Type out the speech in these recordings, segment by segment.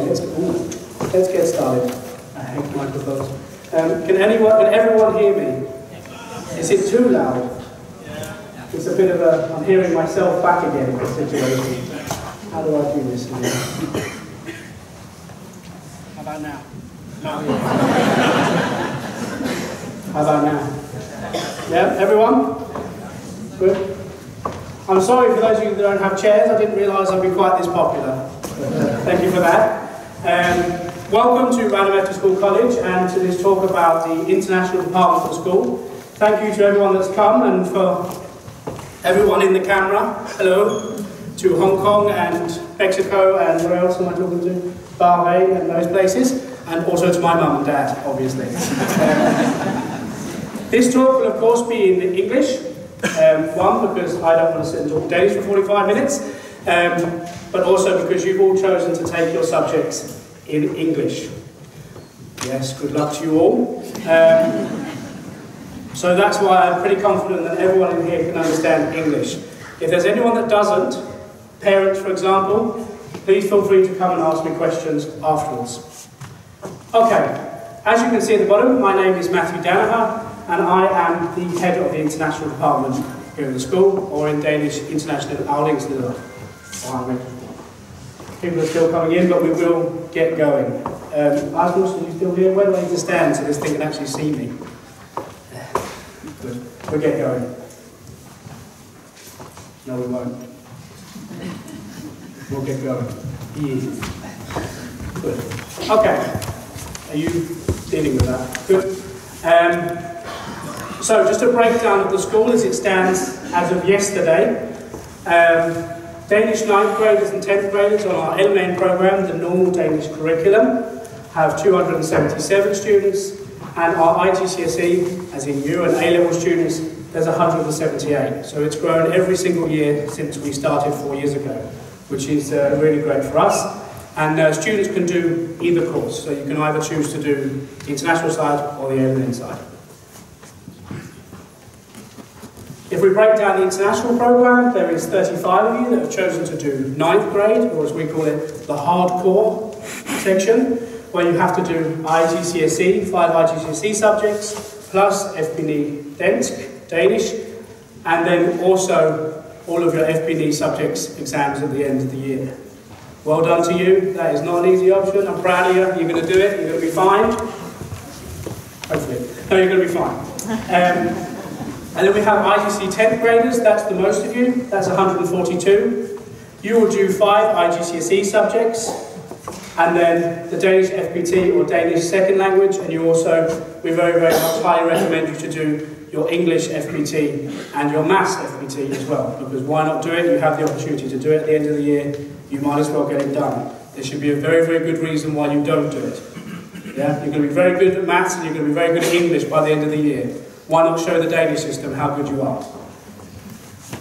Okay, let's get started. I hate microphones. Can everyone hear me? Is it too loud? It's a bit of a, I'm hearing myself back again in this situation. How do I do this again? How about now? No. How about now? Yeah, everyone? Good? I'm sorry for those of you that don't have chairs. I didn't realise I'd be quite this popular. Thank you for that. Welcome to Random After School College and to this talk about the International Department for School. Thank you to everyone that's come and for everyone in the camera. Hello to Hong Kong and Mexico and where else am I talking to? Bahrain and those places. And also to my mum and dad, obviously. This talk will of course be in English. One, because I don't want to sit and talk Danish for 45 minutes. But also because you've all chosen to take your subjects in English. Yes, good luck to you all. So that's why I'm pretty confident that everyone in here can understand English. If there's anyone that doesn't, parents for example, please feel free to come and ask me questions afterwards. Okay, as you can see at the bottom, my name is Matthew Danaher, and I am the head of the International Department here in the school, or in Danish, International Afdelingsleder. People are still coming in, but we will get going. Asmus, are you still here? Where do I need to stand so this thing can actually see me? Good. We'll get going. No, we won't. We'll get going. Yeah. Good. Okay. Are you dealing with that? Good. So, just a breakdown of the school as it stands as of yesterday. Danish 9th graders and 10th graders on our LMN program, the normal Danish curriculum, have 277 students, and our IGCSE, as in U and A-level students, there's 178. So it's grown every single year since we started 4 years ago, which is really great for us. And students can do either course, so you can either choose to do the international side or the LMN side. If we break down the international program, there is 35 of you that have chosen to do 9th grade, or as we call it, the hardcore section, where you have to do IGCSE, 5 IGCSE subjects, plus FBNE Dansk, Danish, and then also all of your FBNE subjects exams at the end of the year. Well done to you. That is not an easy option. I'm proud of you. You're going to do it. You're going to be fine. Hopefully. No, you're going to be fine. And then we have IGC 10th graders, that's the most of you, that's 142. You will do 5 IGCSE subjects, and then the Danish FPT or Danish second language, and you also, we very, very much highly recommend you to do your English FPT and your Maths FPT as well, because why not do it? You have the opportunity to do it at the end of the year, you might as well get it done. There should be a very, very good reason why you don't do it. Yeah? You're going to be very good at Maths and you're going to be very good at English by the end of the year. Why not show the Danish system how good you are?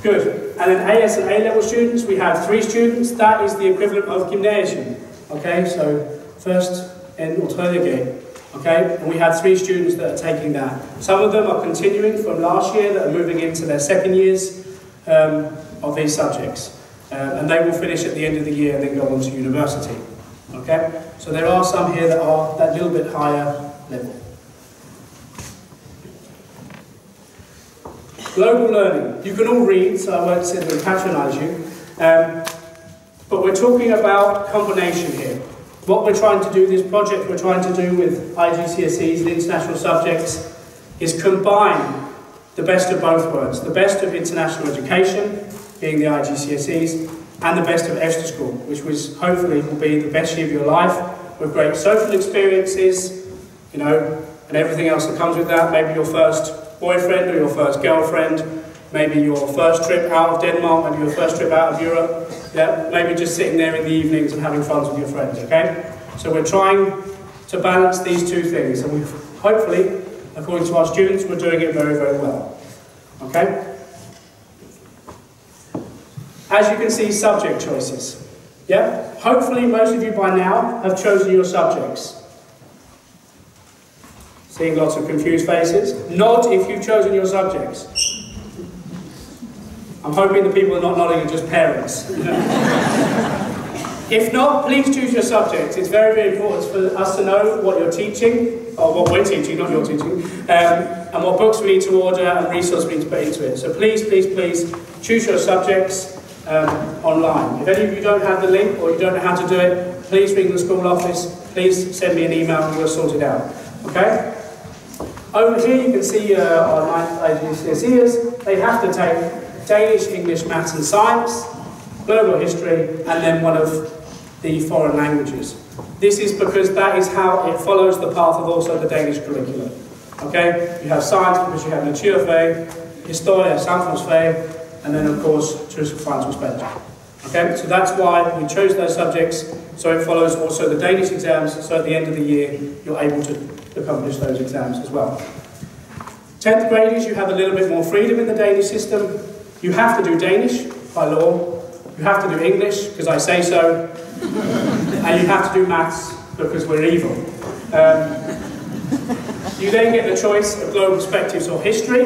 Good. And then AS and A-level students, we have 3 students. That is the equivalent of gymnasium. Okay, so first and or tredje G. Okay, and we have 3 students that are taking that. Some of them are continuing from last year that are moving into their second years of these subjects. And they will finish at the end of the year and then go on to university. Okay, so there are some here that are that little bit higher level. Global learning. You can all read, so I won't sit and patronise you. But we're talking about combination here. What we're trying to do, this project we're trying to do with IGCSEs and international subjects, is combine the best of both worlds. The best of international education, being the IGCSEs, and the best of EFTA school, which was hopefully will be the best year of your life, with great social experiences, you know, and everything else that comes with that. Maybe your first boyfriend or your first girlfriend, maybe your first trip out of Denmark, maybe your first trip out of Europe, yeah, maybe just sitting there in the evenings and having fun with your friends, okay? So we're trying to balance these two things, and we've hopefully, according to our students, we're doing it very, very well, okay? As you can see, subject choices, yeah? Hopefully most of you by now have chosen your subjects. Seeing lots of confused faces. Nod if you've chosen your subjects. I'm hoping the people who are not nodding are just parents. If not, please choose your subjects. It's very, very important for us to know what you're teaching, or what we're teaching, not you're teaching, and what books we need to order and resources we need to put into it. So please, please, please choose your subjects online. If any of you don't have the link or you don't know how to do it, please ring the school office, please send me an email and we'll sort it out. Okay? Over here you can see our 9th IGCSEs. They have to take Danish, English, Maths and Science, Global History, and then one of the foreign languages. This is because that is how it follows the path of also the Danish curriculum. Okay? You have Science because you have Natuurfag, Historia, Samfundsfag, and then of course Tysk, French and Spanish. Okay? So that's why we chose those subjects, so it follows also the Danish exams, so at the end of the year you're able to accomplish those exams as well. 10th graders, you have a little bit more freedom in the Danish system. You have to do Danish by law. You have to do English, because I say so. And you have to do maths, because we're evil. You then get the choice of global perspectives or history.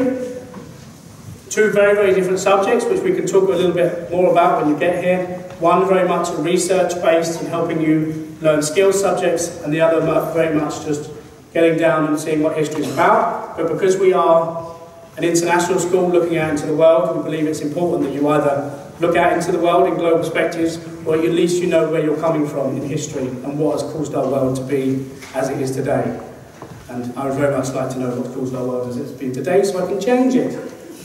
Two very, very different subjects, which we can talk a little bit more about when you get here. One very much research-based and helping you learn skills subjects, and the other very much just getting down and seeing what history is about. But because we are an international school looking out into the world, we believe it's important that you either look out into the world in global perspectives, or at least you know where you're coming from in history and what has caused our world to be as it is today. And I would very much like to know what's caused our world as it's been today so I can change it.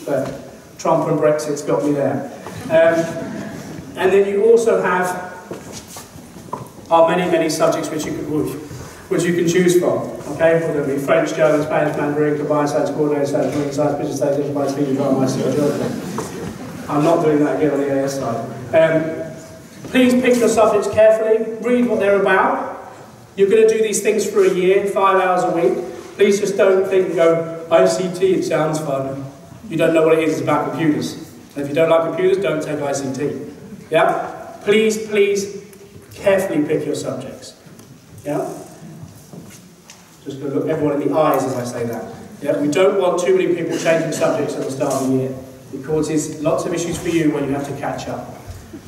But Trump and Brexit's got me there. And then you also have our many, many subjects which you can choose from. Okay, whether it be French, German, Spanish, Mandarin, combined science, coordinated science, marine science, business studies, combined speech, drama, geography. I'm not doing that again on the AS side. Please pick your subjects carefully, read what they're about. You're going to do these things for a year, 5 hours a week. Please just don't think and go, ICT, it sounds fun. You don't know what it is, it's about computers. And if you don't like computers, don't take ICT. Yeah? Please, please, carefully pick your subjects. Yeah? Just going to look everyone in the eyes as I say that. Yeah? We don't want too many people changing subjects at the start of the year. It causes lots of issues for you when you have to catch up.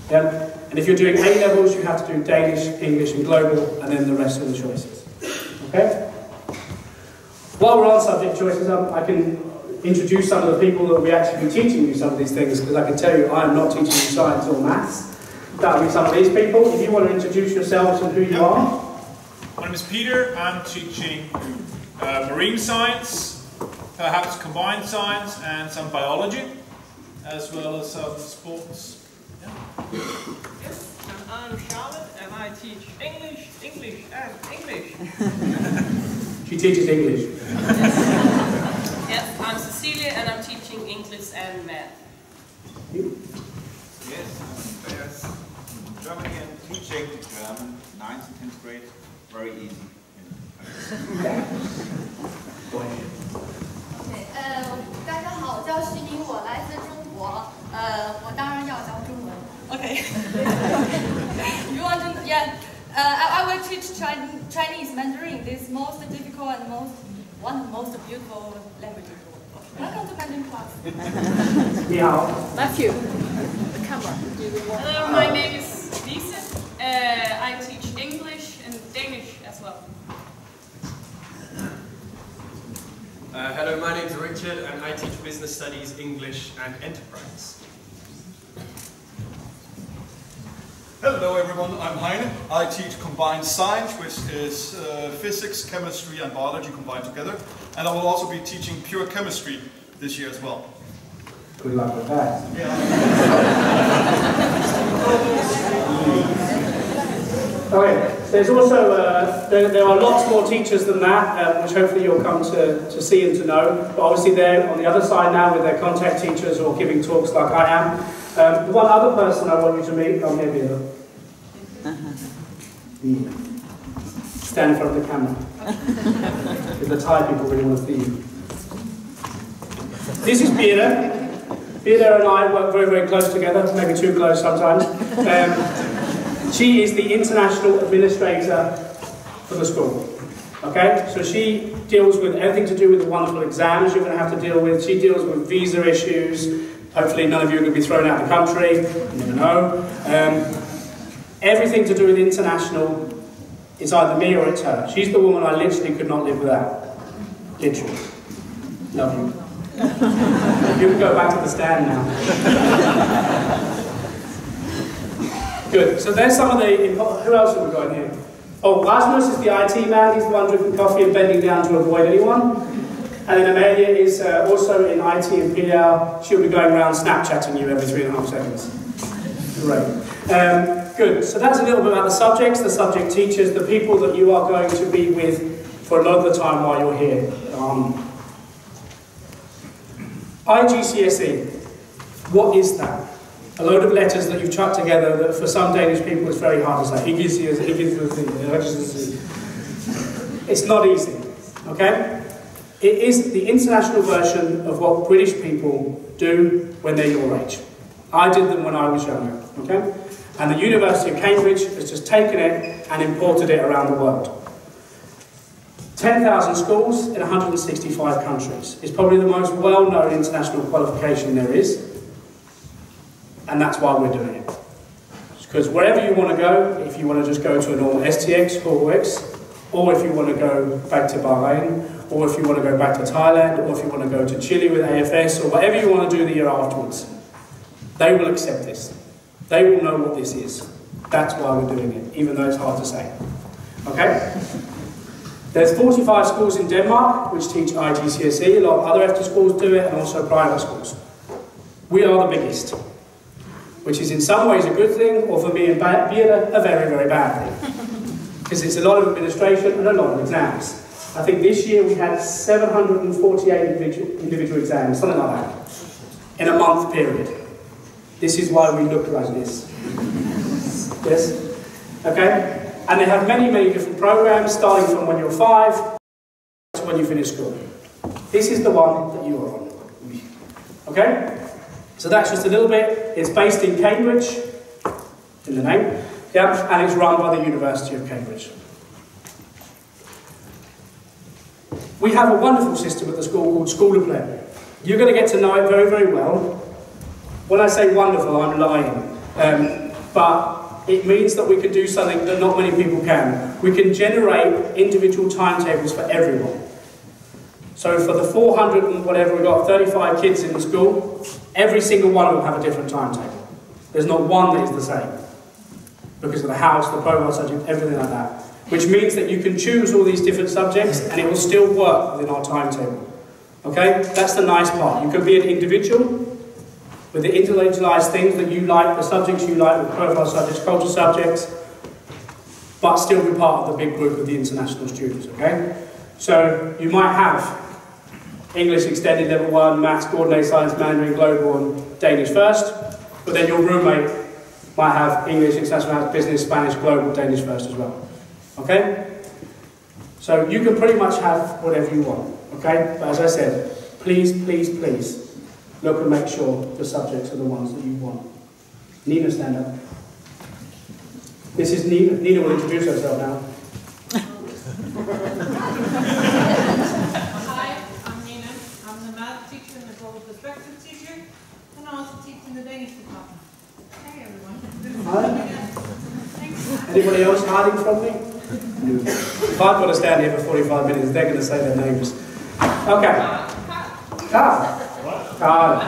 Yeah? And if you're doing A-levels, you have to do Danish, English and Global, and then the rest of the choices. Okay? While we're on subject choices, I can introduce some of the people that will be actually teaching you some of these things, because I can tell you I am not teaching you science or maths. That will be some of these people. If you want to introduce yourselves and who you are. My name is Peter. I'm teaching marine science, perhaps combined science and some biology, as well as some sports. Yeah. Yes, and I'm Charlotte, and I teach English, English, and English. She teaches English. Yes, I'm Cecilia, and I'm teaching English and math. You? Yes, I'm Andreas, from Germany, and teaching German, 9th and 10th grade, very easy. 大家好，我叫徐宁，我来自中国。我当然要教中文。Okay. You want to? Yeah. I will teach Chinese Mandarin. This most difficult and one of the most beautiful languages. Welcome to Mandarin class. Yeah. Matthew, the camera. Hello, my name is Lisa. I teach English and Danish as well. Hello, my name is Richard and I teach Business Studies, English and Enterprise. Hello everyone, I'm Heine. I teach combined science, which is physics, chemistry and biology combined together. And I will also be teaching pure chemistry this year as well. Good luck with that. Yeah. Okay, there's also, there are lots more teachers than that, which hopefully you'll come to see and to know. But obviously they're on the other side now with their contact teachers or giving talks like I am. The one other person I want you to meet, come here, Peter. Stand in front of the camera. If the Thai people really want to see you. This is Peter. Peter and I work very, very close together, maybe too close sometimes. She is the international administrator for the school. Okay, so she deals with everything to do with the wonderful exams you're going to have to deal with. She deals with visa issues. Hopefully none of you are going to be thrown out of the country. You never know. Everything to do with international, it's either me or it's her. She's the woman I literally could not live without. Literally. Love you. You can go back to the stand now. Good. So there's some of the... Who else have we got in here? Oh, Rasmus is the IT man. He's the one drinking coffee and bending down to avoid anyone. And then Amelia is also in IT and PR. She'll be going around Snapchatting you every 3.5 seconds. Great. Good. So that's a little bit about the subjects, the subject teachers, the people that you are going to be with for a lot of the time while you're here. IGCSE. What is that? A load of letters that you've chucked together that for some Danish people it's very hard to say. It's not easy. Okay? It is the international version of what British people do when they're your age. I did them when I was younger. Okay? And the University of Cambridge has just taken it and imported it around the world. 10,000 schools in 165 countries. It's probably the most well-known international qualification there is. And that's why we're doing it. Because wherever you want to go, if you want to just go to a normal STX or OX, or if you want to go back to Bahrain, or if you want to go back to Thailand, or if you want to go to Chile with AFS, or whatever you want to do the year afterwards, they will accept this. They will know what this is. That's why we're doing it, even though it's hard to say. Okay? There's 45 schools in Denmark which teach IGCSE. A lot of other FT schools do it, and also private schools. We are the biggest, which is in some ways a good thing, or for me and Birte, a very, very bad thing. Because it's a lot of administration and a lot of exams. I think this year we had 748 individual exams, something like that, in a month period. This is why we look like this. Yes? Okay? And they have many, many different programs, starting from when you're 5 to when you finish school. This is the one that you are on. Okay? So that's just a little bit. It's based in Cambridge, in the name, yeah, and it's run by the University of Cambridge. We have a wonderful system at the school called Forløb. You're going to get to know it very, very well. When I say wonderful, I'm lying. But it means that we can do something that not many people can. We can generate individual timetables for everyone. So for the 400 and whatever we got, 35 kids in the school, every single one of them have a different timetable. There's not one that is the same. Because of the house, the profile subject, everything like that. Which means that you can choose all these different subjects and it will still work within our timetable. Okay? That's the nice part. You can be an individual with the individualized things that you like, the subjects you like, the profile subjects, culture subjects, but still be part of the big group of the international students, okay? So you might have English Extended Level 1, Maths, Coordinated Science, Mandarin, Global and Danish first, but then your roommate might have English, International Maths, Business, Spanish, Global, Danish first as well, okay? So you can pretty much have whatever you want, okay? But as I said, please, please, please, look and make sure the subjects are the ones that you want. Nina, stand up. This is Nina. Nina will introduce herself now. Hi, I'm Nina. I'm the math teacher and the global perspective teacher, and I also teach in the Danish department. Hey everyone. Hi. Anybody else hiding from me? No. If I've got to stand here for 45 minutes, they're going to say their names. Okay. Carl. Carl.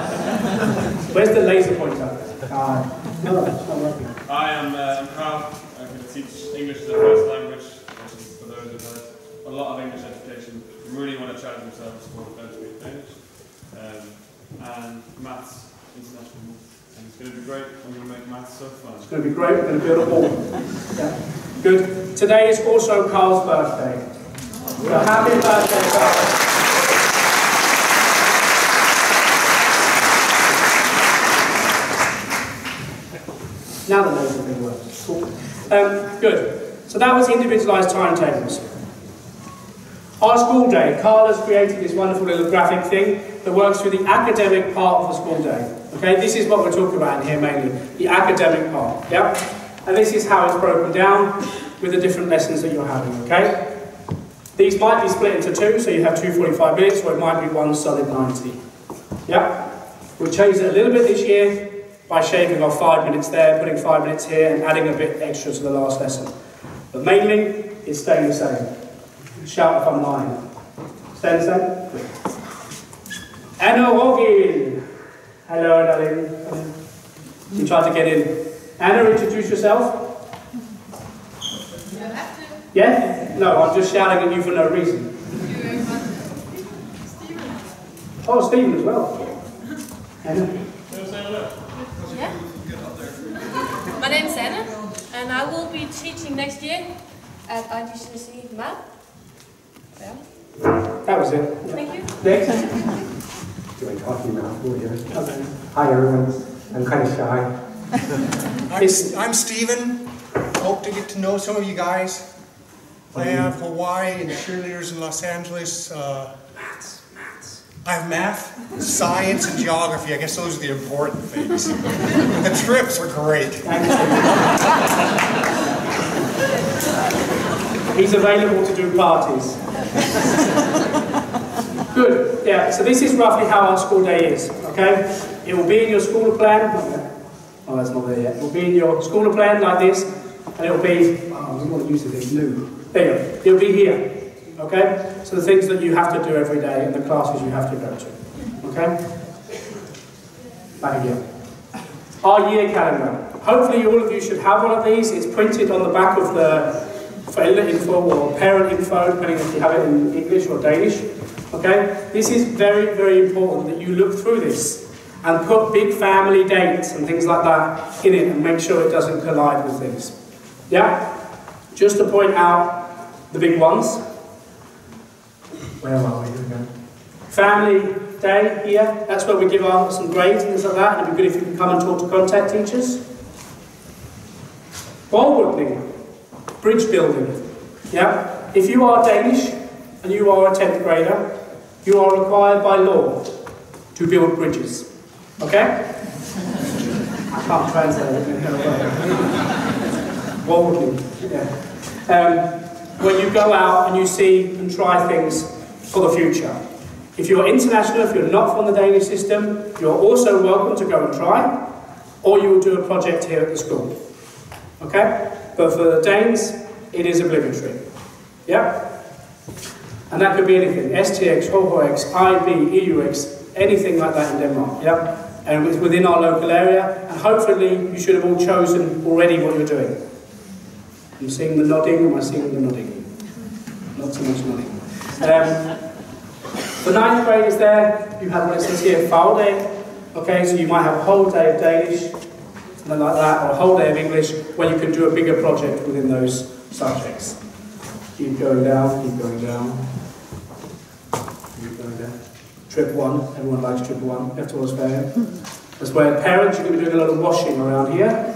Where's the laser pointer? Carl. No, it's not working. Hi, I'm Carl. I'm going to teach English as a first language, which is for those who have a lot of English education who really want to challenge themselves for how to speak Danish. And maths, international maths. And it's going to be great. I'm going to make maths so fun. It's going to be great. We're going to build a wall. Yeah. Good. Today is also Carl's birthday. So happy birthday, Carl. Now the laser thing works. Cool. Good. So that was individualised timetables. Our school day. Carl has created this wonderful little graphic thing that works through the academic part of the school day. Okay, this is what we're talking about in here mainly. The academic part. Yep. And this is how it's broken down with the different lessons that you're having. Okay. These might be split into two, so you have 2 45 minutes, or it might be one solid 90. Yep. We've changed it a little bit this year, by shaving off 5 minutes there, putting 5 minutes here, and adding a bit extra to the last lesson. But mainly, it's staying the same. Shout if I'm lying. Staying the same? Good. Anna Rogin. Hello, darling. You tried to get in. Anna, introduce yourself. You have to. Yeah? No, I'm just shouting at you for no reason. Stephen. Oh, Stephen as well. Anna. Yeah. My name is Anna, and I will be teaching next year at IGCSE Math. Yeah. That was it. Thank you. Next. Doing talking now. Hi everyone. I'm kind of shy. I'm Stephen. Hope to get to know some of you guys. I have Hawaii and cheerleaders in Los Angeles. Maths. I have math, science, and geography. I guess those are the important things. The trips are great. He's available to do parties. Good, yeah, so this is roughly how our school day is, okay? It will be in your school plan. Oh, that's not there yet. It will be in your school plan like this, and it will be, oh, we want to use it as new. There you go. It will be here, okay? So the things that you have to do every day and the classes you have to go to, okay? Back again. Our year calendar. Hopefully all of you should have one of these. It's printed on the back of the info or parent info, depending if you have it in English or Danish. Okay? This is very, very important that you look through this and put big family dates and things like that in it and make sure it doesn't collide with things. Yeah? Just to point out the big ones. Where are we? Here we go. Family day here. That's where we give out some grades and things like that. And it'd be good if you can come and talk to contact teachers. Wall building. Bridge building. Yeah? If you are Danish and you are a 10th grader, you are required by law to build bridges. Okay? I can't translate it. Wall building. Yeah. When you go out and you see and try things for the future. If you're international, if you're not from the Danish system, you're also welcome to go and try, or you will do a project here at the school. Okay? But for the Danes, it is obligatory. Yeah? And that could be anything. STX, HOHOX, IB, EUX, anything like that in Denmark. Yeah? And it's within our local area, and hopefully you should have all chosen already what you're doing. I'm seeing the nodding, am I seeing the nodding? Not so much nodding. For 9th graders there, you have what it says here, Forløb. Okay, so you might have a whole day of Danish, something like that, or a whole day of English, where you can do a bigger project within those subjects. Keep going down, keep going down. Keep going down. Trip 1, everyone likes trip 1, efterårsferie. That's where parents, you're going to be doing a lot of washing around here.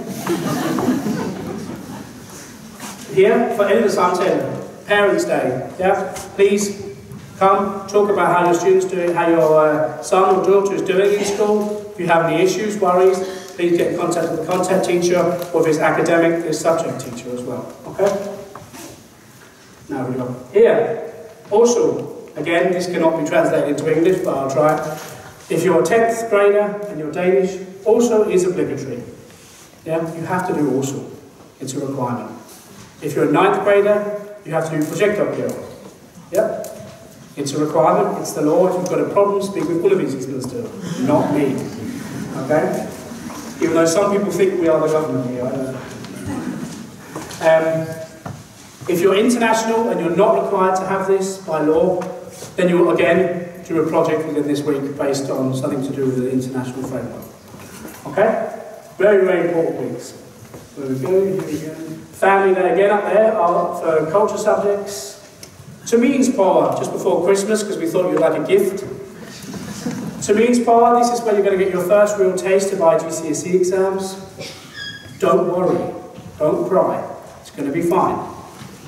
Here, for ældresamtale, Parents' Day, yeah? Please come, talk about how your students do it, how your son or daughter is doing in school. If you have any issues, worries, please get in contact with the contact teacher, or if it's academic, the subject teacher as well, okay? Now we go. Here, also, again, this cannot be translated into English, but I'll try. If you're a 10th grader and you're Danish, also is obligatory. Yeah, you have to do also. It's a requirement. If you're a 9th grader, you have to do projektopgave. Yeah? It's a requirement, it's the law. If you've got a problem, speak with undervisningsminister still, not me. Okay? Even though some people think we are the government here, I don't know. If you're international and you're not required to have this by law, then you will again do a project within this week based on something to do with the international framework. Okay? Very, very important weeks. Where we go, here we go. Family Day again up there for culture subjects. Terminsprøver just before Christmas because we thought you'd like a gift. Terminsprøver, this is where you're going to get your first real taste of IGCSE exams. Don't worry, don't cry, it's going to be fine.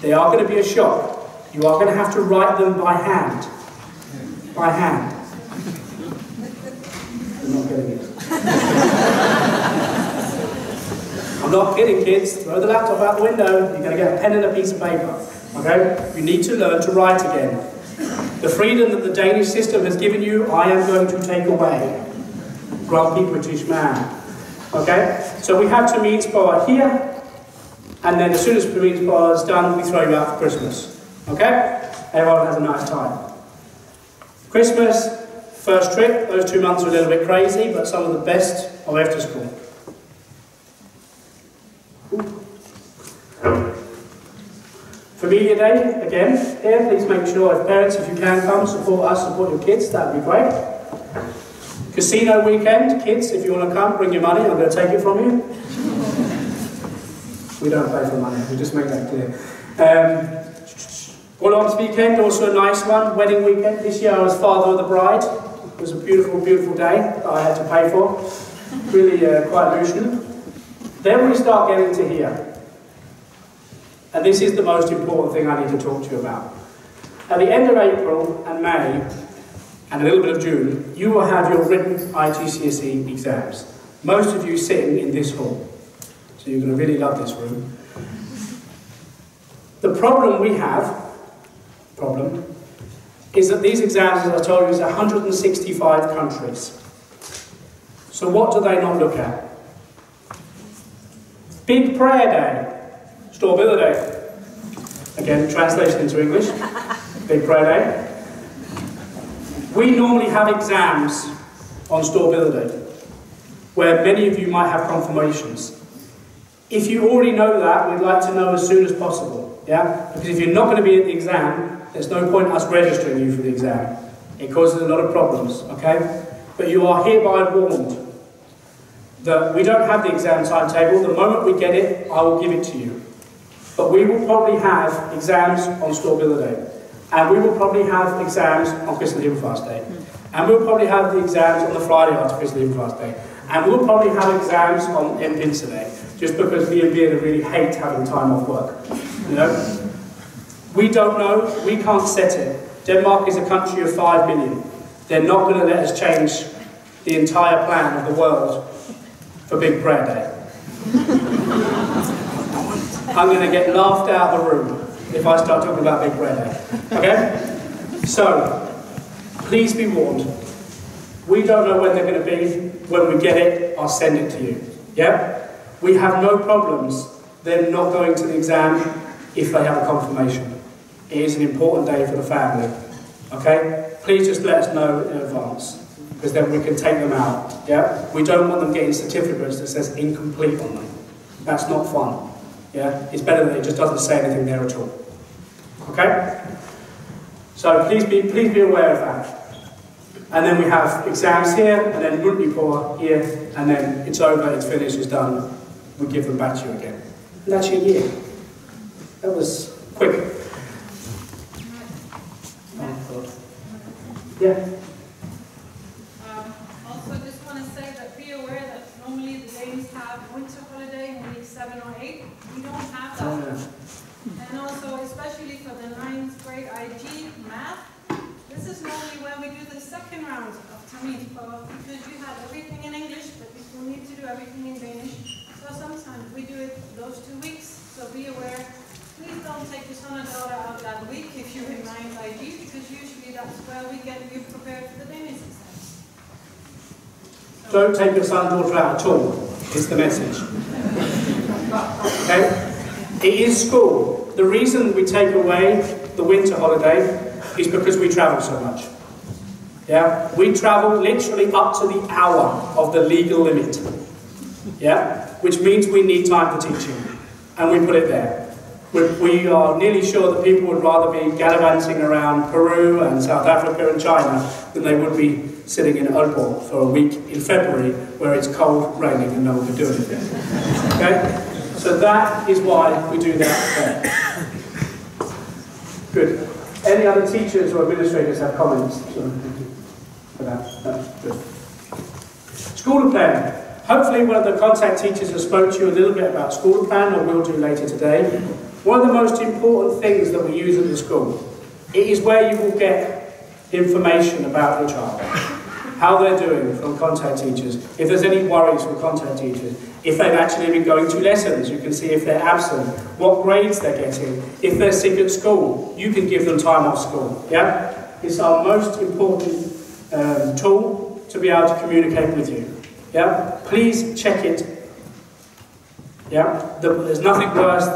They are going to be a shock. You are going to have to write them by hand. By hand. I'm not getting it. I'm not kidding, kids. Throw the laptop out the window. You're going to get a pen and a piece of paper. Okay? You need to learn to write again. The freedom that the Danish system has given you, I am going to take away. Grumpy British man. Okay? So we have to meet bar here, and then as soon as the meet bar is done, we throw you out for Christmas. Okay? Everyone has a nice time. Christmas, first trip, those 2 months are a little bit crazy, but some of the best of after school. Familia Day, again, here, please make sure if parents, if you can come, support us, support your kids, that would be great. Casino weekend, kids, if you want to come, bring your money, I'm going to take it from you. We don't pay for money, we just make that clear. Forløb weekend, also a nice one, wedding weekend. This year I was father of the bride. It was a beautiful, beautiful day that I had to pay for. Really quite emotional. Then we start getting to here. And this is the most important thing I need to talk to you about. At the end of April and May, and a little bit of June, you will have your written IGCSE exams. Most of you sitting in this hall. So you're going to really love this room. The problem we have, is that these exams, as I told you, is 165 countries. So what do they not look at? Big Prayer Day. Stor Day. Again, translation into English. Big Prayer Day. We normally have exams on Stor Day, where many of you might have confirmations. If you already know that, we'd like to know as soon as possible. Yeah? Because if you're not going to be at the exam, there's no point us registering you for the exam. It causes a lot of problems, okay? But you are hereby warned that we don't have the exam timetable. The moment we get it, I will give it to you. But we will probably have exams on Stor Day. And we will probably have exams on Christian Himmelfast Day. And we'll probably have the exams on the Friday after Christian Himmelfast Day. And we'll probably have exams on Pinsa Day. Just because me and Bearda really hate having time off work. You know? We don't know, we can't set it. Denmark is a country of 5 million. They're not going to let us change the entire plan of the world for Big Prayer Day. I'm going to get laughed out of the room if I start talking about Big Prayer Day. Okay? So, please be warned. We don't know when they're going to be. When we get it, I'll send it to you. Yeah? We have no problems them not going to the exam if they have a confirmation. It is an important day for the family. Okay? Please just let us know in advance, because then we can take them out. Yeah? We don't want them getting certificates that says incomplete on them. That's not fun. Yeah? It's better that it just doesn't say anything there at all. Okay? So please be aware of that. And then we have exams here, and then Mundtlig here, and then it's over, it's finished, it's done. We give them back to you again. And that's your year. That was quick. Yeah? Also, just want to say that be aware that normally the Danes have winter holiday in week 7 or 8. We don't have that. Oh, yeah. And also, especially for the 9th grade IG math, this is normally when we do the second round of Tamil, because you have everything in English, but you still need to do everything in Danish. So sometimes we do it those 2 weeks, so be aware. Please don't take your son or daughter out that week if you're in 9th IG, because usually that's where we get you prepared for the Danish exams. So don't take your son or daughter out at all, is the message. Okay? It is school. The reason we take away the winter holiday is because we travel so much. Yeah? We travel literally up to the hour of the legal limit. Yeah? Which means we need time for teaching. And we put it there. We are nearly sure that people would rather be gallivanting around Peru and South Africa and China than they would be sitting in Aalborg for a week in February where it's cold, raining and no one can do anything. Okay? So that is why we do that there. Good. Any other teachers or administrators have comments for that? No? Good. School plan. Hopefully one of the contact teachers has spoke to you a little bit about school plan, or will do later today. One of the most important things that we use at the school, it is where you will get information about your child. How they're doing from contact teachers, if there's any worries from contact teachers, if they've actually been going to lessons, you can see if they're absent, what grades they're getting, if they're sick at school, you can give them time off school. Yeah? It's our most important tool to be able to communicate with you. Yeah, please check it. Yeah, there's nothing worse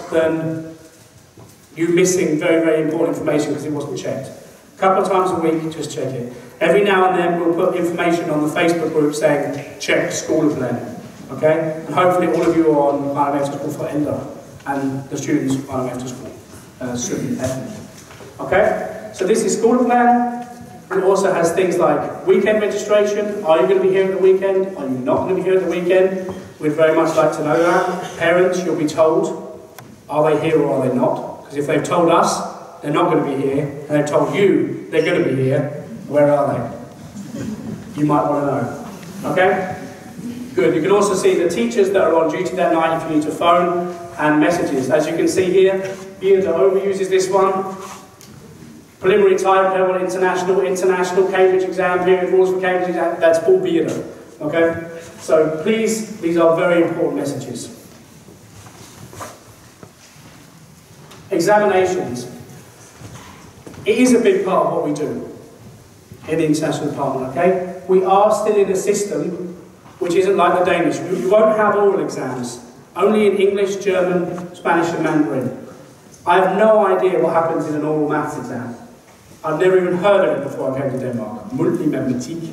than you missing very, very important information because it wasn't checked. A couple of times a week, just check it. Every now and then we'll put information on the Facebook group saying, check School of Learning. Okay? And hopefully all of you are on Parliament After School for ENG and the students on Parliament After School. Student ethnic. Okay? So this is School of Learning. It also has things like weekend registration. Are you going to be here at the weekend? Are you not going to be here at the weekend? We'd very much like to know that. Parents, you'll be told, are they here or are they not? Because if they've told us, they're not going to be here, and they've told you they're going to be here, where are they? You might want to know. Okay? Good. You can also see the teachers that are on duty that night if you need to phone, and messages. As you can see here, Bearder overuses this one. Preliminary timetable, international, Cambridge exam period, rules for Cambridge exam, that's all Bearder. Okay? So please, these are very important messages. Examinations. It is a big part of what we do in the international department, okay? We are still in a system which isn't like the Danish. We won't have oral exams, only in English, German, Spanish and Mandarin. I have no idea what happens in an oral maths exam. I've never even heard of it before I came to Denmark. Mundtlig matematik.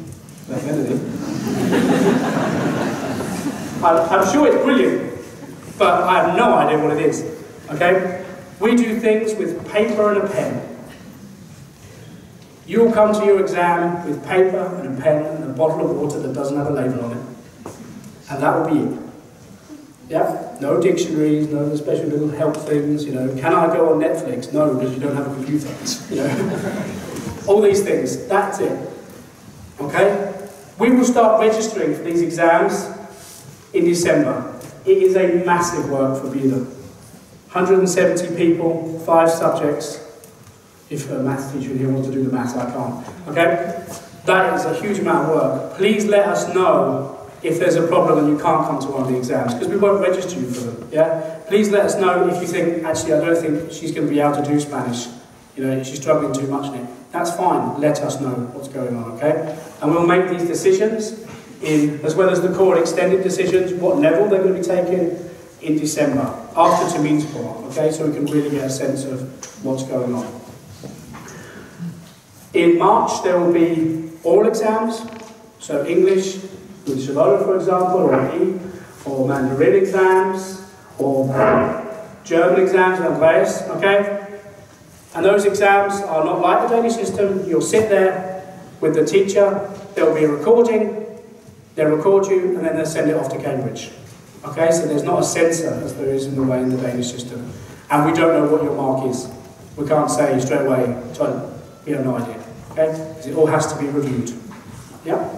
I'm sure it's brilliant, but I have no idea what it is, okay? We do things with paper and a pen. You'll come to your exam with paper and a pen and a bottle of water that doesn't have a label on it. And that will be it. Yeah? No dictionaries, no special little help things, you know. Can I go on Netflix? No, because you don't have a computer. You know? All these things. That's it. Okay? We will start registering for these exams in December. It is a massive work for Bearder. 170 people, 5 subjects. If a maths teacher here wants to do the maths, I can't. Okay? That is a huge amount of work. Please let us know if there's a problem and you can't come to one of the exams, because we won't register you for them. Yeah? Please let us know if you think, actually, I don't think she's going to be able to do Spanish. You know, she's struggling too much in it. That's fine. Let us know what's going on, okay? And we'll make these decisions, as well as the core and extended decisions, what level they're going to be taking in December, after Terminsport, okay? So we can really get a sense of what's going on. In March, there will be oral exams, so English, with Shavola, for example, or E, or Mandarin exams, or German exams, Andreas, okay? And those exams are not like the Danish system. You'll sit there with the teacher, there will be a recording, they'll record you, and then they'll send it off to Cambridge. Okay, so there's not a censor as there is in the way in the Danish system. And we don't know what your mark is. We can't say straight away, we have no idea. Okay? Because it all has to be reviewed. Yeah?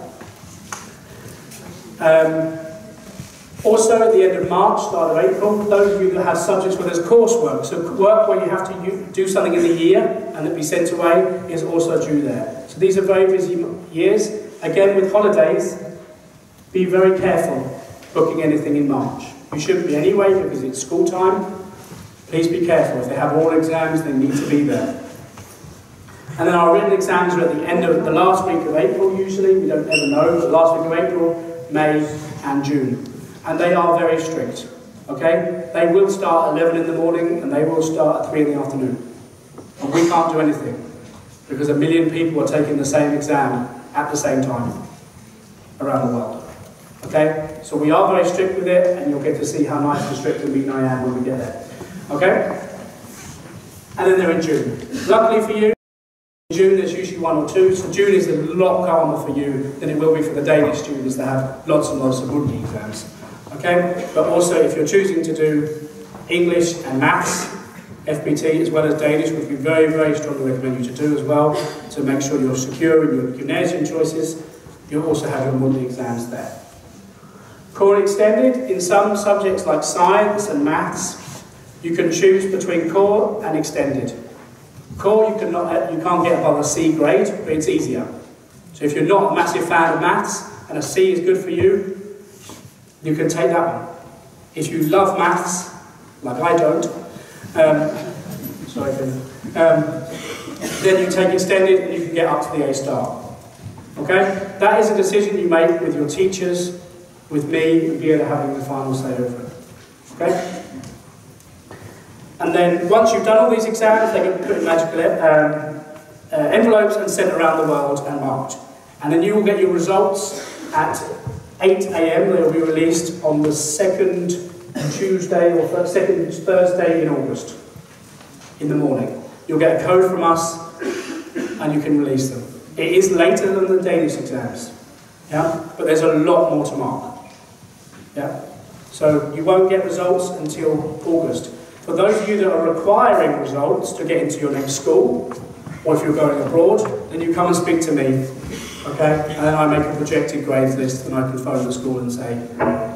Also, at the end of March, start of April, those of you that have subjects where there's coursework, so work where you have to do something in the year and it be sent away is also due there. So these are very busy years. Again, with holidays, be very careful booking anything in March. You shouldn't be anyway because it's school time. Please be careful. If they have oral exams, they need to be there. And then our written exams are at the end of the last week of April usually. We don't ever know. The last week of April, May and June. And they are very strict. Okay? They will start at 11 in the morning and they will start at 3 in the afternoon. And we can't do anything because 1 million people are taking the same exam at the same time around the world. Okay? So we are very strict with it and you'll get to see how nice and strict and mean I am when we get there. Okay? And then they're in June. Luckily for you, in June there's usually 1 or 2, so June is a lot calmer for you than it will be for the Danish students that have lots and lots of Mundtlig exams. Okay? But also if you're choosing to do English and maths, FBT as well as Danish, which we very, very strongly recommend you to do as well, to make sure you're secure in your gymnasium choices, you'll also have your Mundtlig exams there. Core and extended, in some subjects like science and maths, you can choose between core and extended. Core, you can't get above a C grade, but it's easier. So if you're not a massive fan of maths, and a C is good for you, you can take that one. If you love maths, like I don't, then you take extended and you can get up to the A star. Okay? That is a decision you make with your teachers, with me, and Beulah having the final say over it. Okay? And then once you've done all these exams, they get put in magical envelopes and sent around the world and marked. And then you will get your results at 8 AM. They will be released on the second Tuesday or second Thursday in August in the morning. You'll get a code from us and you can release them. It is later than the Danish exams, yeah? But there's a lot more to mark. Yeah? So you won't get results until August. For those of you that are requiring results to get into your next school, or if you're going abroad, then you come and speak to me, okay? And then I make a projected grades list and I can phone the school and say,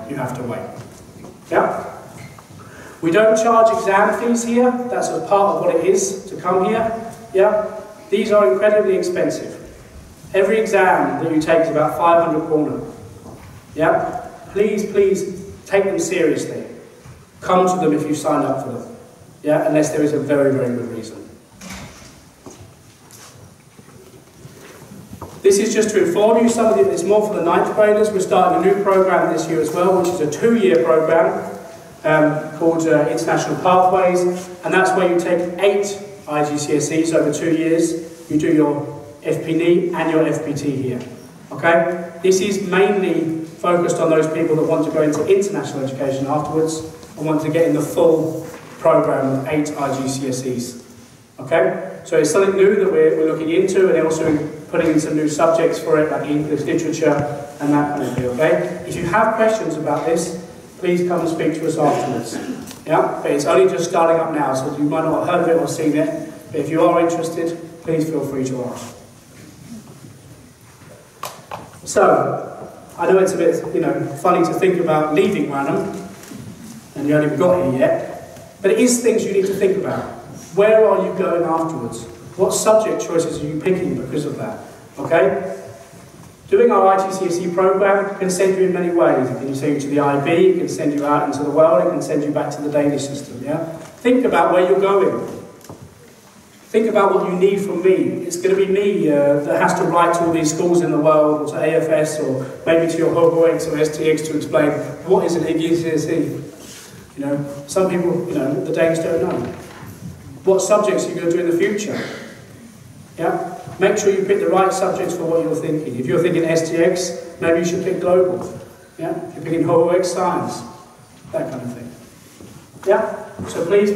you have to wait. Yeah? We don't charge exam fees here. That's a part of what it is to come here. Yeah? These are incredibly expensive. Every exam that you take is about 500 kroner. Yeah? Please, please take them seriously. Come to them if you sign up for them. Yeah? Unless there is a very, very good reason. This is just to inform you, some of it's more for the 9th graders. We're starting a new program this year as well, which is a 2-year program called International Pathways, and that's where you take 8 IGCSEs over 2 years. You do your FPNE and your FPT here. Okay? This is mainly focused on those people that want to go into international education afterwards and want to get in the full program of 8 IGCSEs. Okay? So it's something new that we're looking into, and also putting in some new subjects for it, like English literature and that kind of thing, okay? If you have questions about this, please come and speak to us afterwards. Yeah? But it's only just starting up now, so you might not have heard of it or seen it, but if you are interested, please feel free to ask. So, I know it's a bit, funny to think about leaving Ranham, and you haven't even got here yet, but it is things you need to think about. Where are you going afterwards? What subject choices are you picking because of that? Okay? Doing our IGCSE program can send you in many ways. It can send you to the IB, it can send you out into the world, it can send you back to the Danish system, yeah? Think about where you're going. Think about what you need from me. It's going to be me that has to write to all these schools in the world, or to AFS, or maybe to your HOBOX or STX to explain what is an IGCSE. Some people, the Danes don't know. What subjects are you going to do in the future? Yeah? Make sure you pick the right subjects for what you're thinking. If you're thinking STX, maybe you should pick global. Yeah? If you're picking HOBOX science, that kind of thing. Yeah? So please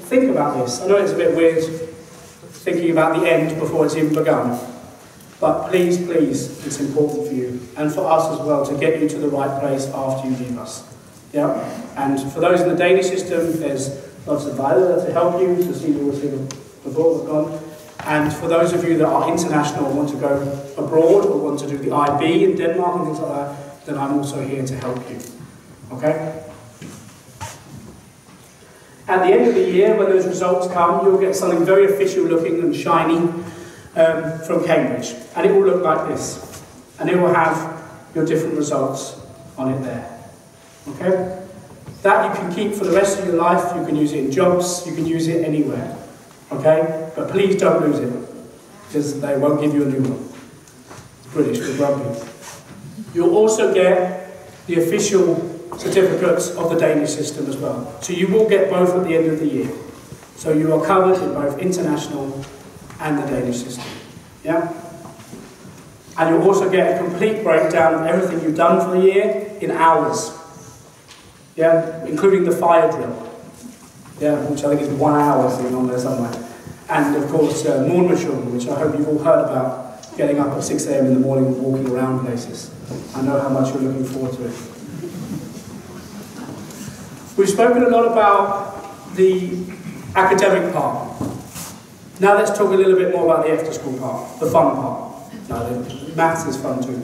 think about this. I know it's a bit weird thinking about the end before it's even begun. But please, it's important for you, and for us as well, to get you to the right place after you leave us. Yeah? And for those in the Danish system, there's lots of Vejledere to help you, to see what's in the book gone. And for those of you that are international and want to go abroad or want to do the IB in Denmark and things like that, then I'm also here to help you. Okay? At the end of the year, when those results come, you'll get something very official looking and shiny from Cambridge. And it will look like this. And it will have your different results on it there. Okay? That you can keep for the rest of your life. You can use it in jobs, you can use it anywhere. Okay? But please don't lose it, because they won't give you a new one. It's British, the rugby. You'll also get the official certificates of the Danish system as well. So you will get both at the end of the year. So you are covered in both international and the Danish system. Yeah? And you'll also get a complete breakdown of everything you've done for the year in hours. Yeah? Including the fire drill. Yeah, which I think is 1 hour sitting on there somewhere. And of course, Morgenmotion, which I hope you've all heard about, getting up at 6 AM in the morning and walking around places. I know how much you're looking forward to it. We've spoken a lot about the academic part. Now let's talk a little bit more about the after school part, the fun part. No, the maths is fun too.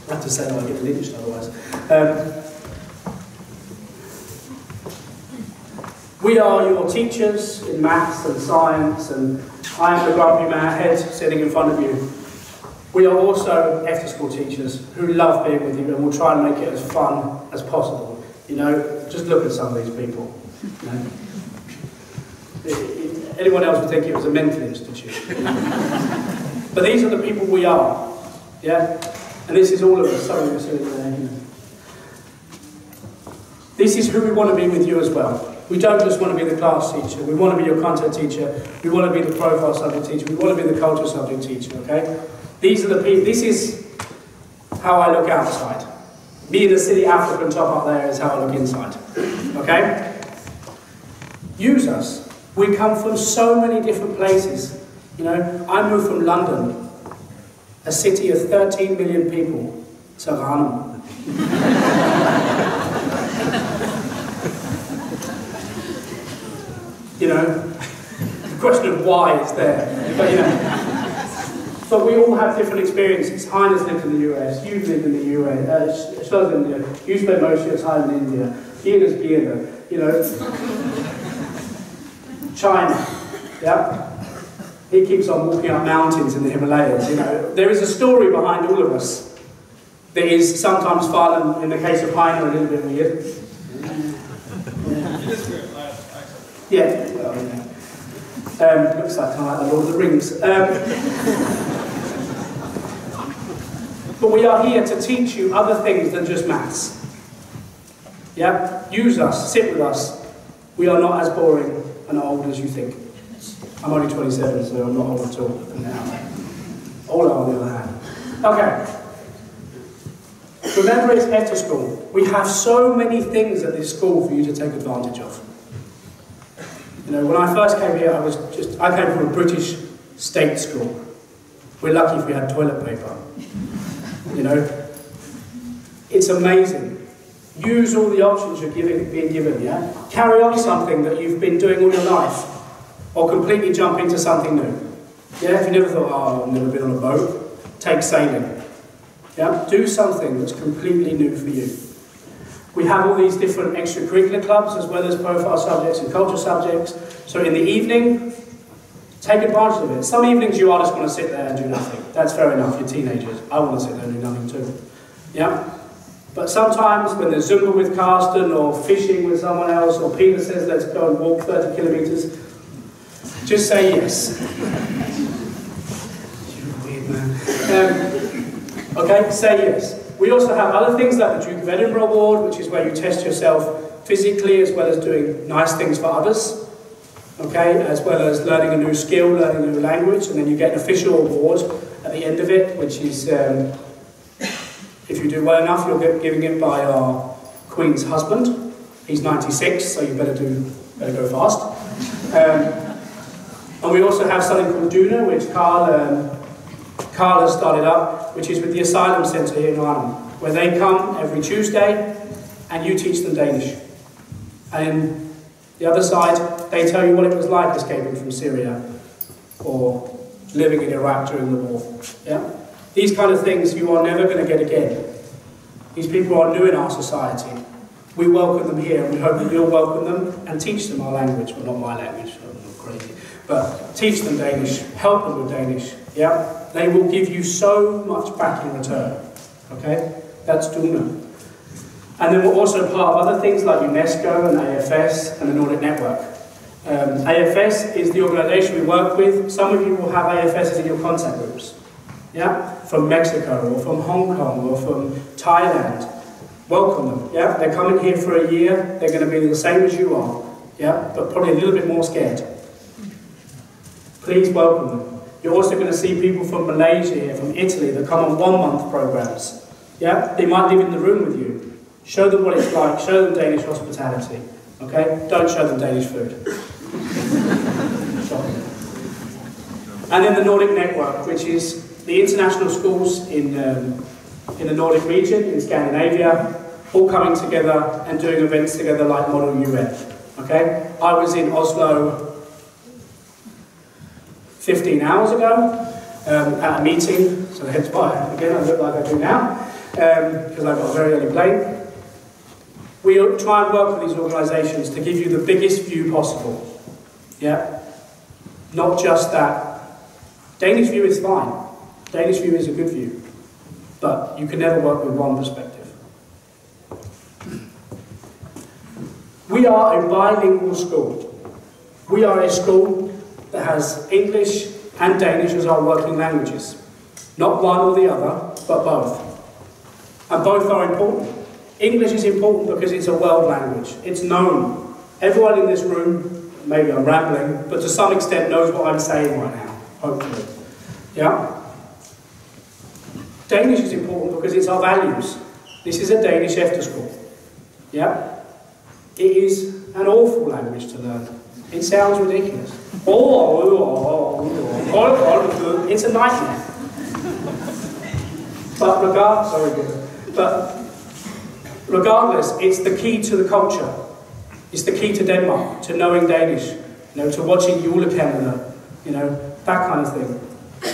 I have to say that I get lynched otherwise. We are your teachers in maths and science, and I am the grumpy head sitting in front of you. We are also after-school teachers who love being with you, and will try and make it as fun as possible. Just look at some of these people. Anyone else would think it was a mental institute. But these are the people we are. Yeah? And this is all of us. Sorry, we're sitting there. This is who we want to be with you as well. We don't just want to be the class teacher. We want to be your content teacher. We want to be the profile subject teacher. We want to be the culture subject teacher, okay? These are the people. This is how I look outside. Me, the silly African top up there, is how I look inside. Okay? Use us. We come from so many different places. You know, I moved from London, a city of 13 million people, to Ranum. You know, the question of why is there, but you know. But we all have different experiences. Heine's lived in the US, you've lived in the US, you spent most of your time in India, Gina's Gina, you know. China, yeah? He keeps on walking up mountains in the Himalayas, you know. There is a story behind all of us that is sometimes fun, and in the case of Heine, a little bit weird. Yeah, well, you know. Looks like kind of like the Lord of the Rings. But we are here to teach you other things than just maths. Yeah? Use us, sit with us. We are not as boring and old as you think. I'm only 27, so I'm not old at all. Older on the other hand. Okay. Remember, it's after school. We have so many things at this school for you to take advantage of. You know, when I first came here, I came from a British state school. We're lucky if we had toilet paper. You know, it's amazing. Use all the options you're being given, yeah? Carry on something that you've been doing all your life, or completely jump into something new. Yeah, if you never thought, oh, I've never been on a boat, take sailing. Yeah, do something that's completely new for you. We have all these different extracurricular clubs as well as profile subjects and culture subjects. So in the evening, take advantage of it. Some evenings you all just want to sit there and do nothing. That's fair enough, you're teenagers. I want to sit there and do nothing too. Yeah? But sometimes when there's Zumba with Carsten or fishing with someone else or Peter says let's go and walk 30 kilometres, just say yes. You're a weird man. Okay, say yes. We also have other things like the Duke of Edinburgh Award, which is where you test yourself physically as well as doing nice things for others. Okay, as well as learning a new skill, learning a new language, and then you get an official award at the end of it, which is, if you do well enough, you'll get giving it by our Queen's husband. He's 96, so you better go fast. And we also have something called Duna, which Carl has started up, which is with the Asylum Centre here in Ireland, where they come every Tuesday and you teach them Danish. And the other side, they tell you what it was like escaping from Syria or living in Iraq during the war. Yeah? These kind of things you are never going to get again. These people are new in our society. We welcome them here, and we hope that you'll welcome them and teach them our language. Well, not my language, I'm not crazy. But teach them Danish, help them with Danish. Yeah? They will give you so much back in return. Okay? That's Duna. And then we're also part of other things like UNESCO and AFS and the Nordic Network. AFS is the organisation we work with. Some of you will have AFSs in your contact groups. Yeah? From Mexico or from Hong Kong or from Thailand. Welcome them. Yeah? They're coming here for a year. They're going to be the same as you are. Yeah? But probably a little bit more scared. Please welcome them. You're also going to see people from Malaysia here, from Italy, that come on 1 month programs. Yeah? They might live in the room with you. Show them what it's like. Show them Danish hospitality. Okay? Don't show them Danish food. And then the Nordic Network, which is the international schools in the Nordic region, in Scandinavia, all coming together and doing events together like Model UN. Okay? I was in Oslo 15 hours ago at a meeting, so hence why, again, I look like I do now, because I got a very early plane. We try and work with these organisations to give you the biggest view possible. Yeah? Not just that. Danish view is fine. Danish view is a good view. But you can never work with one perspective. We are a bilingual school. We are a school that has English and Danish as our working languages. Not one or the other, but both. And both are important. English is important because it's a world language. It's known. Everyone in this room, maybe I'm rambling, but to some extent knows what I'm saying right now, hopefully. Yeah? Danish is important because it's our values. This is a Danish efterschool. Yeah? It is an awful language to learn. It sounds ridiculous. It's a nightmare. But regardless, it's the key to the culture. It's the key to Denmark, to knowing Danish, to watching julekalender, that kind of thing.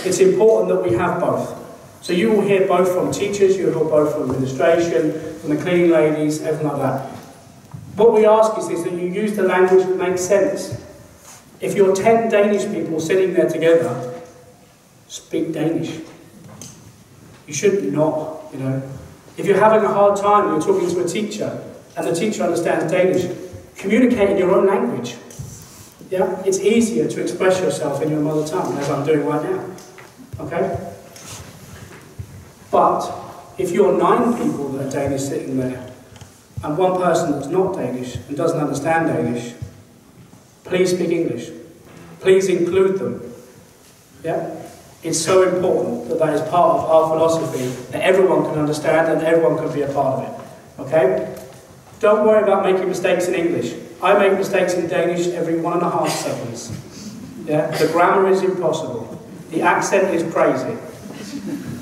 It's important that we have both. So you will hear both from teachers, you will hear both from administration, from the cleaning ladies, everything like that. What we ask is that you use the language that makes sense. If you're 10 Danish people sitting there together, speak Danish. You should not, If you're having a hard time, you're talking to a teacher, and the teacher understands Danish, communicate in your own language. Yeah? It's easier to express yourself in your mother tongue, as I'm doing right now. Okay? But if you're 9 people that are Danish sitting there, and one person that's not Danish and doesn't understand Danish, please speak English. Please include them. Yeah? It's so important that that is part of our philosophy, that everyone can understand and everyone can be a part of it. Okay? Don't worry about making mistakes in English. I make mistakes in Danish every 1.5 seconds. Yeah? The grammar is impossible. The accent is crazy.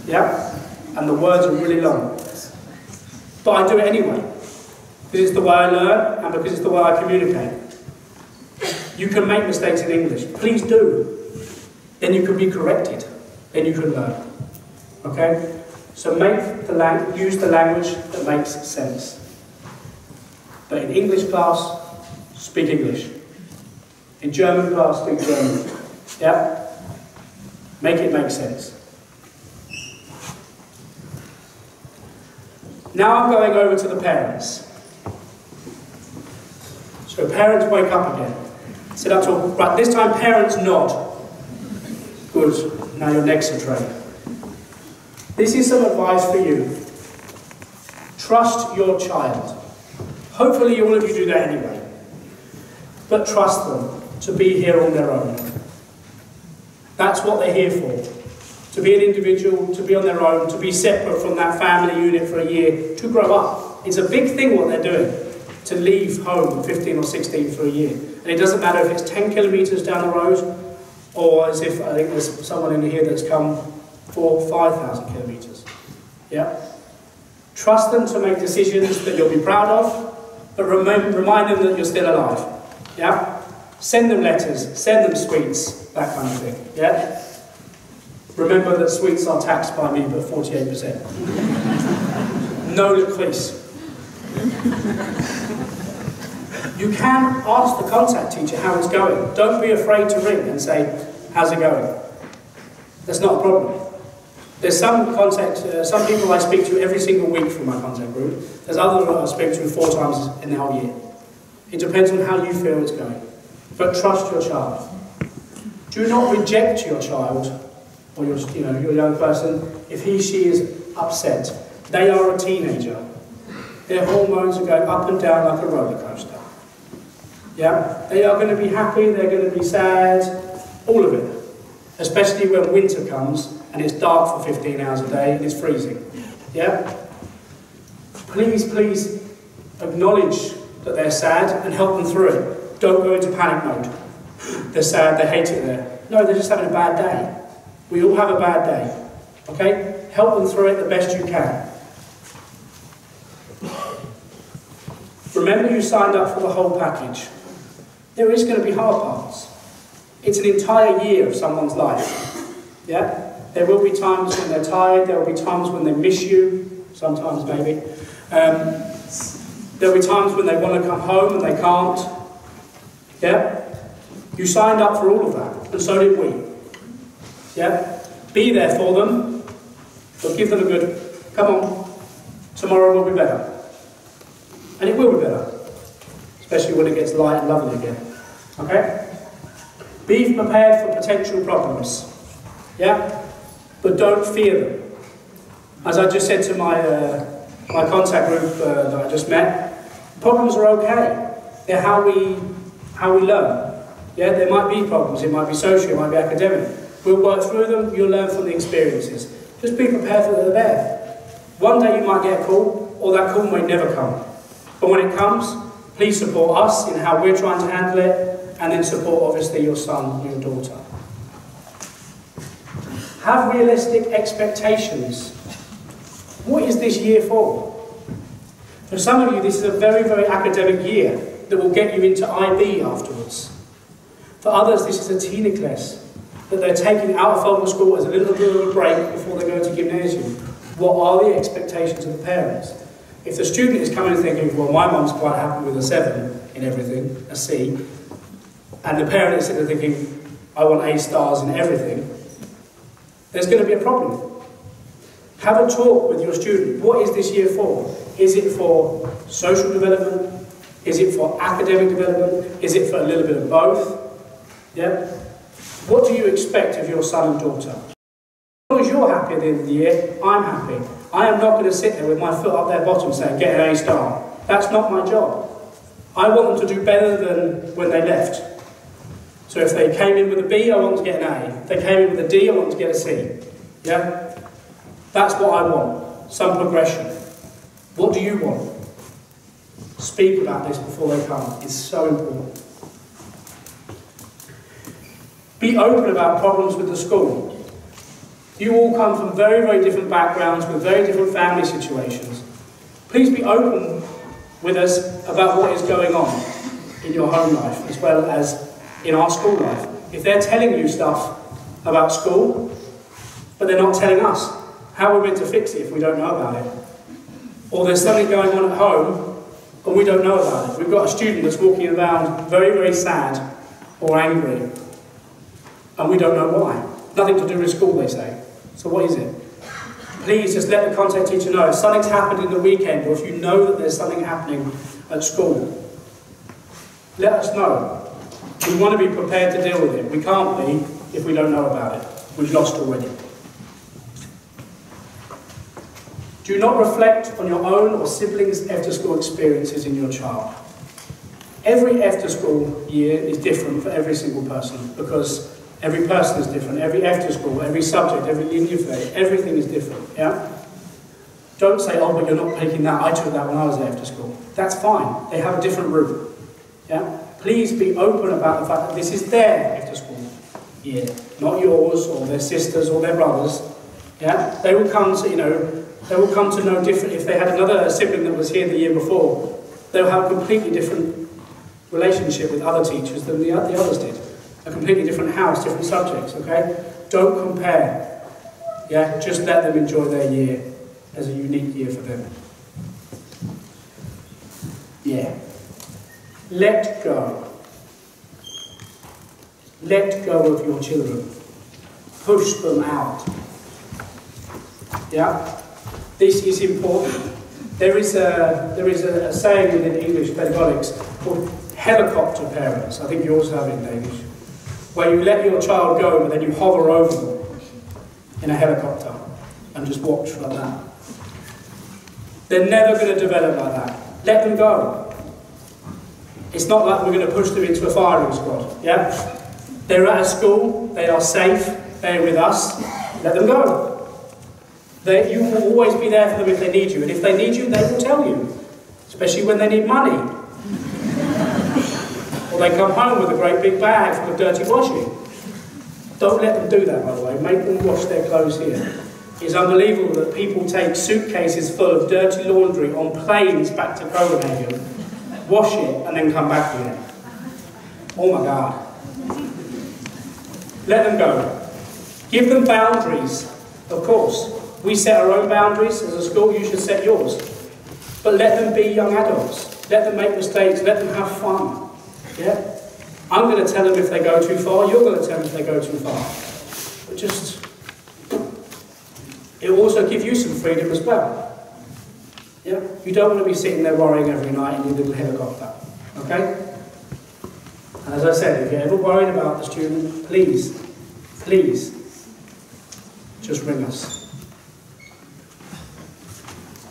Yeah? And the words are really long. But I do it anyway. Because it's the way I learn and because it's the way I communicate. You can make mistakes in English. Please do. Then you can be corrected. Then you can learn. Okay? So use the language that makes sense. But in English class, speak English. In German class, speak German. Yeah? Make it make sense. Now I'm going over to the parents. So parents, wake up again. Sit up tall. Right, this time parents nod. Good. Now your necks are trained. This is some advice for you. Trust your child. Hopefully all of you do that anyway. But trust them to be here on their own. That's what they're here for. To be an individual, to be on their own, to be separate from that family unit for a year, to grow up. It's a big thing what they're doing, to leave home at 15 or 16 for a year. And it doesn't matter if it's 10 kilometres down the road, or as if, I think there's someone in here that's come 4,000 or 5,000 kilometres. Yeah? Trust them to make decisions that you'll be proud of, but remind them that you're still alive. Yeah? Send them letters, send them sweets, that kind of thing. Yeah? Remember that sweets are taxed by me, but 48%. No licorice. You can ask the contact teacher how it's going. Don't be afraid to ring and say, how's it going? That's not a problem. There's some people I speak to every single week from my contact group. There's others I speak to 4 times in the whole year. It depends on how you feel it's going. But trust your child. Do not reject your child or your young person if she is upset. They are a teenager. Their hormones are going up and down like a roller coaster. Yeah? They are going to be happy, they're going to be sad, all of it. Especially when winter comes and it's dark for 15 hours a day and it's freezing. Yeah? Please, please acknowledge that they're sad and help them through it. Don't go into panic mode. They're sad, they hate it there. No, they're just having a bad day. We all have a bad day. Okay? Help them through it the best you can. Remember you signed up for the whole package. There is going to be hard parts. It's an entire year of someone's life. Yeah? There will be times when they're tired, there will be times when they miss you, sometimes maybe. There will be times when they want to come home and they can't. Yeah? You signed up for all of that, and so did we. Yeah? Be there for them, but give them a good, come on, tomorrow will be better. And it will be better. Especially when it gets light and lovely again. Okay? Be prepared for potential problems. Yeah? But don't fear them. As I just said to my contact group that I just met, problems are okay. They're how we learn. Yeah? There might be problems. It might be social, it might be academic. We'll work through them, you'll learn from the experiences. Just be prepared for they're there. One day you might get a call, or that call may never come. But when it comes, please support us in how we're trying to handle it, and then support, obviously, your son or your daughter. Have realistic expectations. What is this year for? For some of you, this is a very, very academic year that will get you into IB afterwards. For others, this is a teen class that they're taking out of Forløb school as a little bit of a break before they go to gymnasium. What are the expectations of the parents? If the student is coming and thinking, well, my mum's quite happy with a 7 in everything, a C, and the parent is sitting there thinking, I want A stars in everything, there's going to be a problem. Have a talk with your student. What is this year for? Is it for social development? Is it for academic development? Is it for a little bit of both? Yeah? What do you expect of your son and daughter? As long as you're happy at the end of the year, I'm happy. I am not going to sit there with my foot up their bottom saying, get an A star. That's not my job. I want them to do better than when they left. So if they came in with a B, I want them to get an A. If they came in with a D, I want them to get a C. Yeah? That's what I want. Some progression. What do you want? Speak about this before they come. It's so important. Be open about problems with the school. You all come from very, very different backgrounds with very different family situations. Please be open with us about what is going on in your home life as well as in our school life. If they're telling you stuff about school, but they're not telling us, how are we meant to fix it if we don't know about it? Or there's something going on at home and we don't know about it. We've got a student that's walking around very, very sad or angry and we don't know why. Nothing to do with school, they say. So what is it? Please just let the contact teacher know if something's happened in the weekend or if you know that there's something happening at school. Let us know. We want to be prepared to deal with it. We can't be if we don't know about it. We've lost already. Do not reflect on your own or siblings' after-school experiences in your child. Every after-school year is different for every single person because every person is different. Every after-school, every subject, every interface, everything is different. Yeah? Don't say, oh, but you're not taking that. I took that when I was after school. That's fine. They have a different route. Yeah? Please be open about the fact that this is their after-school year, not yours or their sisters or their brothers. Yeah? They will come to, they will come to know different. If they had another sibling that was here the year before, they'll have a completely different relationship with other teachers than the others did. A completely different house, different subjects, okay? Don't compare. Yeah? Just let them enjoy their year as a unique year for them. Yeah. Let go. Let go of your children. Push them out. Yeah? This is important. There is a saying within English pedagogics called helicopter parents. I think you also have it in Danish. Where you let your child go, but then you hover over them in a helicopter and just watch like that. They're never going to develop like that. Let them go. It's not like we're going to push them into a firing squad. Yeah? They're at a school, they are safe, they're with us. Let them go. You will always be there for them if they need you. And if they need you, they will tell you. Especially when they need money. Or they come home with a great big bag full of dirty washing. Don't let them do that, by the way. Make them wash their clothes here. It's unbelievable that people take suitcases full of dirty laundry on planes back to Copenhagen, wash it, and then come back again. Oh my God. Let them go. Give them boundaries, of course. We set our own boundaries as a school, you should set yours. But let them be young adults. Let them make mistakes, let them have fun. Yeah? I'm going to tell them if they go too far, you're going to tell them if they go too far. But just, it will also give you some freedom as well. Yeah? You don't want to be sitting there worrying every night in your little helicopter. Okay? And as I said, if you're ever worried about the student, please just ring us.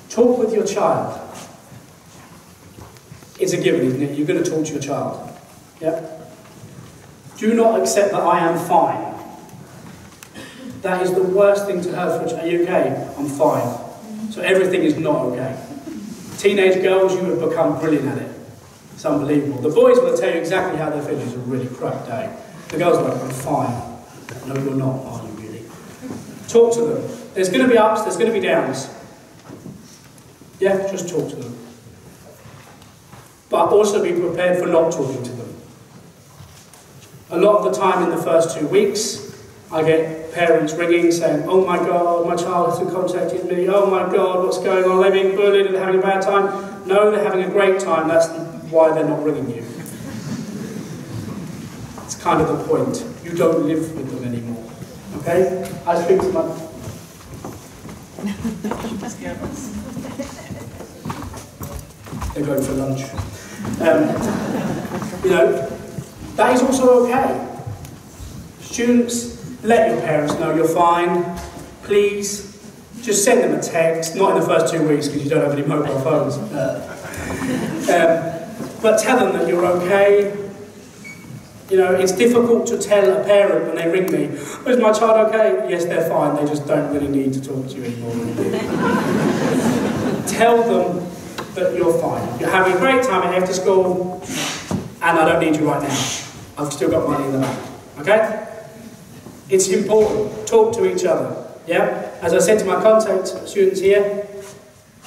Talk with your child. It's a given, isn't it? You're going to talk to your child. Yeah? Do not accept that I am fine. That is the worst thing to have for a child. Are you okay? I'm fine. So everything is not okay. Teenage girls, you have become brilliant at it. It's unbelievable. The boys will tell you exactly how they're feeling. It's a really crap day. The girls are like, I'm fine. No, you're not, are you really? Talk to them. There's going to be ups, there's going to be downs. Yeah, just talk to them. But also be prepared for not talking to them. A lot of the time in the first 2 weeks, I get parents ringing saying, oh my God, my child hasn't contacted me. Oh my God, what's going on? Are they being bullied? Are they having a bad time? No, they're having a great time. That's why they're not ringing you. It's kind of the point. You don't live with them anymore. Okay? I speak to my... They're going for lunch. You know, that is also okay. Students, let your parents know you're fine. Please, just send them a text. Not in the first 2 weeks because you don't have any mobile phones. But tell them that you're okay. You know, it's difficult to tell a parent when they ring me, is my child okay? Yes, they're fine. They just don't really need to talk to you anymore. Tell them that you're fine. You're having a great time after school, and I don't need you right now. I've still got money in the bank. Okay? It's important. Talk to each other. Yeah? As I said to my contact students here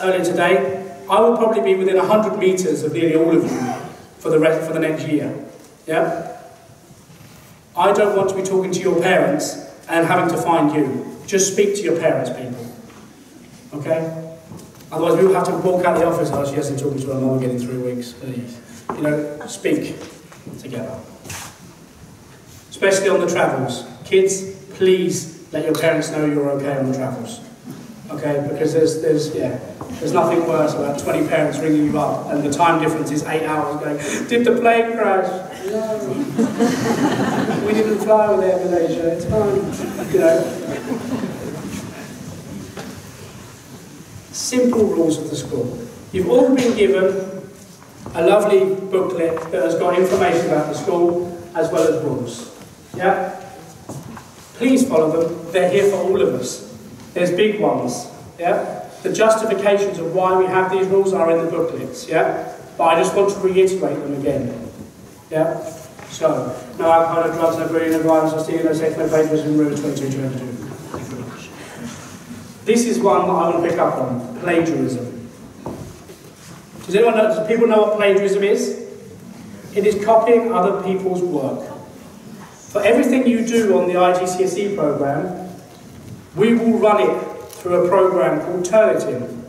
earlier today, I will probably be within 100 meters of nearly all of you for the next year. Yeah? I don't want to be talking to your parents and having to find you. Just speak to your parents, people. Okay? Otherwise, we will have to walk out the office. Oh, she hasn't talked to her mum again in 3 weeks. Please. You know, speak together. Especially on the travels. Kids, please let your parents know you're okay on the travels. Okay? Because there's nothing worse about 20 parents ringing you up and the time difference is 8 hours going, did the plane crash? No. We didn't fly with Air Malaysia, it's fine. You know. Simple rules of the school. You've all been given a lovely booklet that has got information about the school as well as rules. Yeah? Please follow them. They're here for all of us. There's big ones. Yeah? The justifications of why we have these rules are in the booklets. Yeah? But I just want to reiterate them again. Yeah? So, no alcohol, no drugs, no breeding, no violence, no stealing, no sex, no plagiarism, Rule 22, 22. Thank you very much. This is one that I want to pick up on, plagiarism. Does anyone know, does people know what plagiarism is? It is copying other people's work. For everything you do on the IGCSE programme, we will run it through a programme called Turnitin.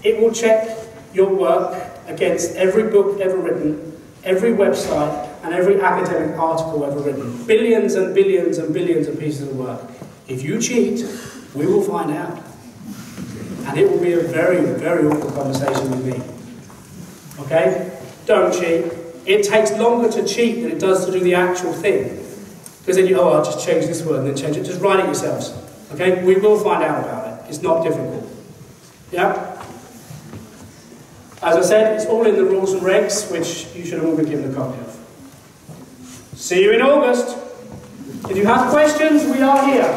It will check your work against every book ever written, every website, and every academic article ever written. Billions and billions and billions of pieces of work. If you cheat, we will find out. And it will be a very, very awkward conversation with me. Okay? Don't cheat. It takes longer to cheat than it does to do the actual thing. Because then I'll just change this word and then change it. Just write it yourselves. Okay? We will find out about it. It's not difficult. Yeah? As I said, it's all in the rules and regs, which you should have all been given a copy of. See you in August. If you have questions, we are here.